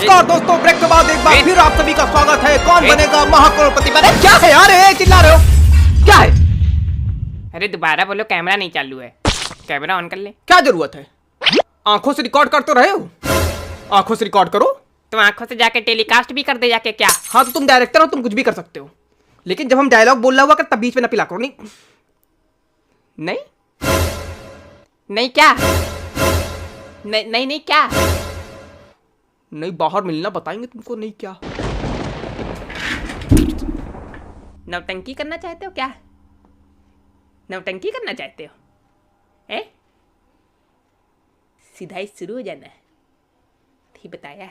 नमस्कार दोस्तों, ब्रेक के बाद एक बार फिर आप सभी का स्वागत है। कौन बनेगा महाकरोड़पति? अरे क्या है यार, चिल्ला रहे हो क्या है? अरे दोबारा बोलो, कैमरा नहीं चालू है। कैमरा ऑन कर ले। क्या जरूरत है? आंखों से रिकॉर्ड कर तो रहे हो, आंखों से रिकॉर्ड करो। तुम आंखों से जाके टेलीकास्ट भी कर दे जाके क्या? हाँ तो तुम डायरेक्टर हो, तुम कुछ भी कर सकते हो, लेकिन जब हम डायलॉग बोल रहा हुआ कर तब बीच में ना पिला करो। नहीं नहीं नहीं क्या? नहीं नहीं नहीं क्या? नहीं, बाहर मिलना बताएंगे तुमको। नहीं क्या? नौटंकी करना चाहते हो क्या? नौटंकी करना चाहते हो? सीधा ही शुरू हो जाना है, ठीक बताया।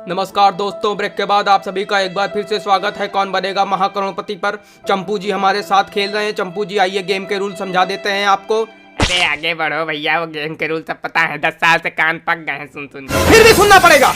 नमस्कार दोस्तों, ब्रेक के बाद आप सभी का एक बार फिर से स्वागत है कौन बनेगा महाकरोड़पति पर। चंपू जी हमारे साथ खेल रहे हैं। चंपू जी आइए, गेम के रूल समझा देते हैं आपको। अरे आगे बढ़ो भैया, वो गेम के रूल सब पता है। 10 साल से कान पक गए हैं सुन के। फिर भी सुनना पड़ेगा।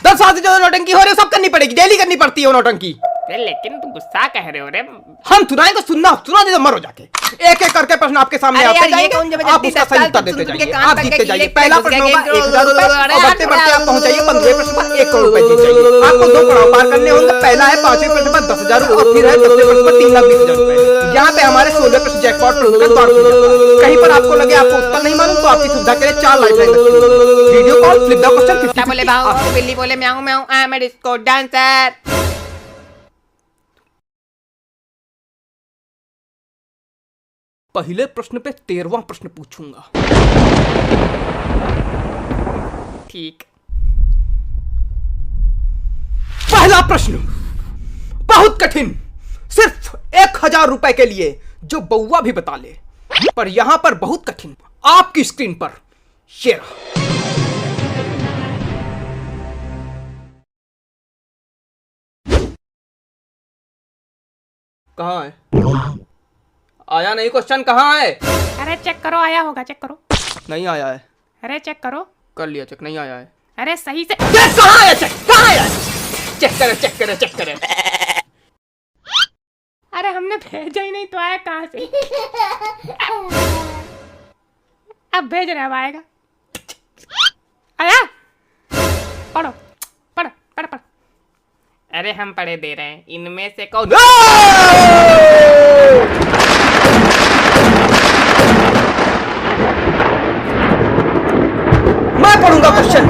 10 साल से जो नौटंकी हो रही है सब करनी पड़ेगी, डेली करनी पड़ती है वो नौटंकी। लेकिन तुम गुस्सा कह रहे हो रे। हम सुनाएंगे, सुनना दे तो मरो जाके। एक एक करके प्रश्न आपके सामने आते जाएंगे, आप उसका सही उत्तर देते जाइए, आप जीतते जाइए। पहला प्रश्न होगा 1000 रुपए, और बढ़ते बढ़ते आप पहुंच जाइए 15वें प्रश्न पर 1 करोड़ रुपए जीत जाइए। आपको 2 पड़ाव पार करने होंगे। पहला है 5वें प्रश्न पर 10,000 रुपए, और फिर है 10वें प्रश्न पर 3,20,000 रुपए। यहाँ पे हमारे 16वें प्रश्न जैकपॉट प्रश्न का द्वार खुल जाता है। कहीं पर आपको लगे आपको उत्तर नहीं मालूम तो आपकी सुविधा के लिए 4 लाइफलाइन रखी है। Video call, flip the question, 50 बोले भाऊ, बिल्ली बोले म्याऊं म्याऊं, I am a disco dancer. पहले प्रश्न पे 13वां प्रश्न पूछूंगा। ठीक। पहला प्रश्न बहुत कठिन, सिर्फ 1000 रुपए के लिए, जो बउआ भी बता ले। पर यहां पर बहुत कठिन, आपकी स्क्रीन पर ये रहा। कहां है? आया नहीं क्वेश्चन, कहां है? अरे चेक करो, आया होगा, चेक करो। नहीं आया है। अरे चेक करो। कर लिया चेक, नहीं आया है। अरे सही से कहां है चेक? कहां है? चेक करे, चेक करे, चेक करे। अरे हमने भेजा ही नहीं तो आया कहां से? अब भेज रहा है, अब आएगा। आया? पढ़ो पढ़ो पढ़ो पढ़ो। अरे हम पढ़े दे रहे हैं, इनमें से कौन? मैं पढ़ूंगा क्वेश्चन।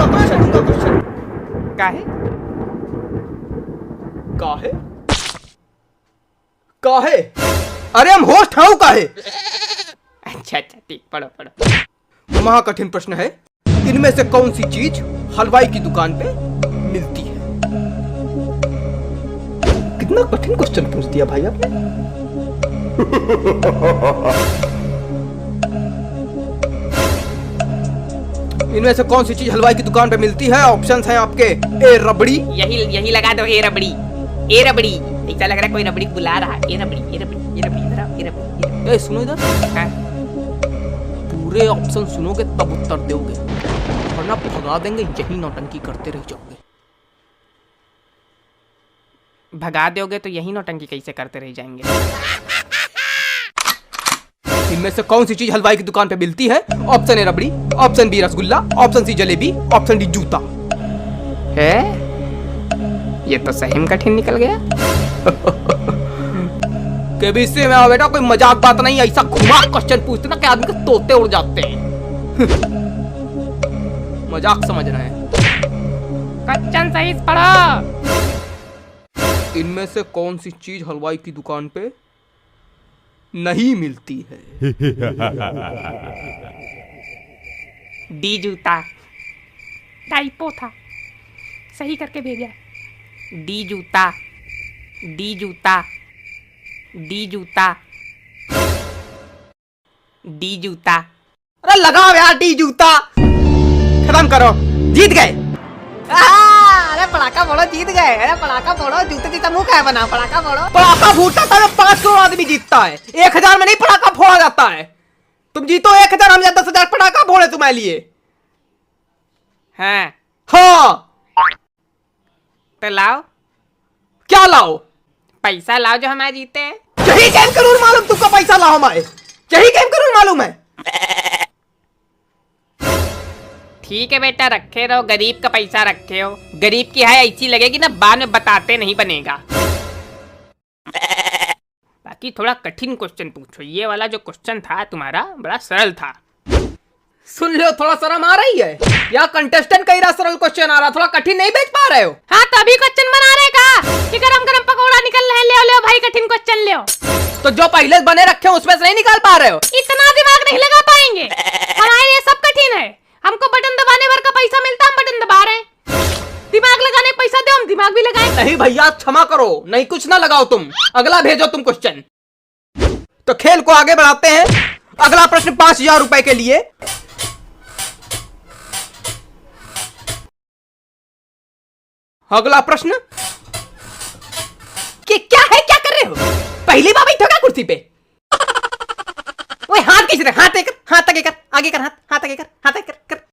काहे? काहे? काहे? अरे हम होस्ट हूं, काहे? अच्छा अच्छा ठीक, पढ़ो पढ़ो। महाकठिन प्रश्न है, इनमें से कौन सी चीज हलवाई की दुकान पे मिलती है? कितना कठिन क्वेश्चन पूछ दिया भाई आपने। इनमें से कौन सी चीज हलवाई की दुकान पे मिलती है? ऑप्शंस हैं आपके। ए रबड़ी। यही लगा दो, ए रबड़ी। ए रबड़ी, ऐसा लग रहा है कोई रबड़ी बुला रहा है। ए रबड़ी, ए रबड़ी, ए रबड़ी, इधर आओ, ए रबड़ी। ए सुनो इधर, पूरे ऑप्शन सुनोगे तब उत्तर दोगे, वरना भगा देंगे, यही नौटंकी करते रह जाओगे। भगा दोगे तो यही नौटंकी कैसे करते रह जाएंगे? इनमें से कौन सी चीज हलवाई की दुकान पे मिलती है? Option A rabri, option B rasgulla, option C jalebi, option D जूता। है ये तो सही में कठिन निकल गया। केबीसी में आओ बेटा, कोई मजाक बात नहीं। ऐसा घुमा क्वेश्चन पूछते ना कि आदमी के तोते उड़ जाते हैं। मजाक समझ रहे हैं। क्वेश्चन सही से पढ़ो। इनमें से कौन सी चीज हलवाई की दुकान पे नहीं मिलती है? डी जूता। टाइपो था, सही करके भेजा। डी जूता, डी जूता, डी जूता, डी जूता। अरे लगाओ यार, डी जूता। खत्म करो, जीत गए। अरे पटाखा फोड़ो, जीत गए। अरे पटाखा फोड़ो, जूते जैसा मुंह क्या बना? पटाखा फोड़ो। पटाखा फूटता था 5 करोड़ आदमी जीतता है, 1000 में नहीं पटाखा फोड़ा जाता है। तुम जीतो 1000, हम 10,000 पटाखा फोड़े तुम्हारे लिए। हाँ हाँ तो लाओ। क्या लाओ? पैसा लाओ जो हमारे जीते हैं। यही गेम का रूल मालूम तुमको? पैसा लाओ हमारे, यही गेम का रूल मालूम है। ठीक है बेटा, रखे रहो, गरीब का पैसा रखे हो। गरीब की है ऐसी लगेगी ना, बाद में बताते नहीं बनेगा। बाकी थोड़ा कठिन क्वेश्चन पूछो। ये वाला जो क्वेश्चन था तुम्हारा बड़ा सरल था। सुन लो, थोड़ा शर्म आ रही है? या कंटेस्टेंट कह रहा सरल क्वेश्चन आ रहा, थोड़ा कठिन नहीं भेज पा रहे हो? हाँ, तभी क्वेश्चन बना रहे का कि गरम गरम पकौड़ा निकल रहे, ले ले भाई कठिन क्वेश्चन ले। तो जो पहले बने रखे उसमें से नहीं निकाल पा रहे हो? इतना दिमाग नहीं लगा पाएंगे, हमारे लिए सब कठिन है। हमको बटन दबाने भर का पैसा मिलता, हम बटन दबा रहे हैं। दिमाग लगाने पैसा दो, हम दिमाग भी लगाएं। नहीं भैया, क्षमा करो, नहीं कुछ ना लगाओ तुम। अगला भेजो तुम क्वेश्चन। तो खेल को आगे बढ़ाते हैं। अगला प्रश्न 5000 रुपए के लिए। अगला प्रश्न, क्या है, क्या कर रहे हो? पहली बार बैठो क्या कुर्सी पे? ओए हाथ खींच रहे, हाथ आगे कर, हाथ आगे कर, हाथ आगे कर, हाथ आगे कर।